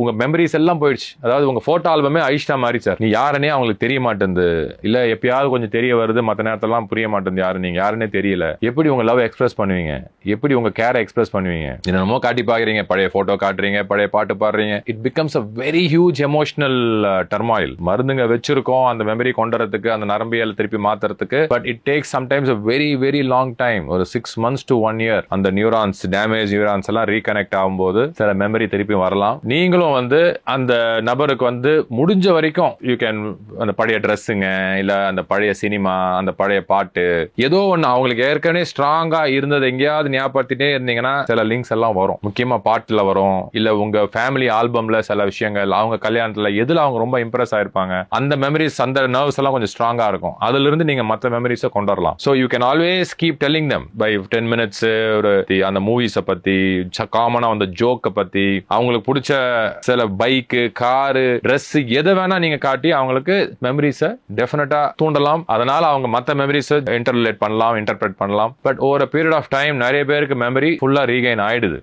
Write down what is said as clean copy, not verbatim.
உங்க மெமரிஸ் எல்லாம் போயிடுச்சு. அதாவது உங்க போட்டோ ஆல்பமே அழிச்சிட்டா மாதிரி சார். நீ யாருன்னே அவங்களுக்கு தெரிய மாட்டேங்குது, இல்ல எப்பயாவது கொஞ்சம் தெரிய வருது, மத்த நேரத்தெல்லாம் புரிய மாட்டேங்குது யாரு நீங்க, யாருன்னே தெரியல. எப்படி உங்க லவ் எக்ஸ்பிரஸ் பண்ணுவீங்க, எப்படி உங்க கேரை எக்ஸ்பிரஸ் பண்ணுவீங்க? என்னமோ காட்டி பாக்குறீங்க, பழைய போட்டோ காட்டுறீங்க, பழைய பாட்டு பாடுறீங்க. It becomes a very huge emotional turmoil. மருந்துங்க வச்சிருக்கோம் அந்த மெமரி கொண்டுறதுக்கு, அந்த நரம்பியல் திருப்பி மாத்துறதுக்கு. But it takes sometimes a very very long time. ஒரு 6 months to 1 year அந்த நியூரான்ஸ், டேமேஜ் நியூரான்ஸ் எல்லாம் ரீகனெக்ட் ஆகும்போது சில மெமரி திருப்பி வரலாம். நீங்களும் வந்து அந்த நபருக்கு வந்து முடிஞ்ச வரைக்கும் யூ கேன் அந்த பழைய ட்ரெஸ்ஸுங்க, இல்ல அந்த பழைய சினிமா, அந்த பழைய பாட்டு, ஏதோ ஒன்று அவங்களுக்கு ஏற்கனவே ஸ்ட்ராங்கா இருந்தது எங்கேயாவது ஞாபகப்படுத்திட்டே இருந்தீங்கன்னா சில லிங்க்ஸ் எல்லாம் வரும். முக்கியமா பாட்டுல வரும், இல்ல உங்க ஃபேமிலி ஆல்பம்ல சில விஷயங்கள், அவங்க கல்யாணத்துல எதுல அவங்க ரொம்ப இம்ப்ரெஸ் ஆயிருப்பாங்க, அந்த மெமரிஸ், அந்த நர்வ்ஸ் எல்லாம் கொஞ்சம் ஸ்ட்ராங்கா இருக்கும். அதுல இருந்து நீங்க மற்ற மெமரிஸை கொண்டு வரலாம். So you can always keep telling them by 10 minutes ஒரு அந்த மூவிஸை பத்தி, காமனா அந்த ஜோக்கை பத்தி, அவங்களுக்கு பிடிச்ச சில பைக்கு, காரு, ட்ரெஸ், எதை வேணா நீங்க காட்டி அவங்களுக்கு மெமரிஸை டெஃபினட்டா தூண்டலாம். அதனால அவங்க மற்ற மெமரிஸை இன்டர்லேட் பண்ணலாம், இன்டர்பிரட் பண்ணலாம். But over period of time நிறைய பேருக்கு மெமரி ஃபுல்லா ரீகைன் ஆயிடுது.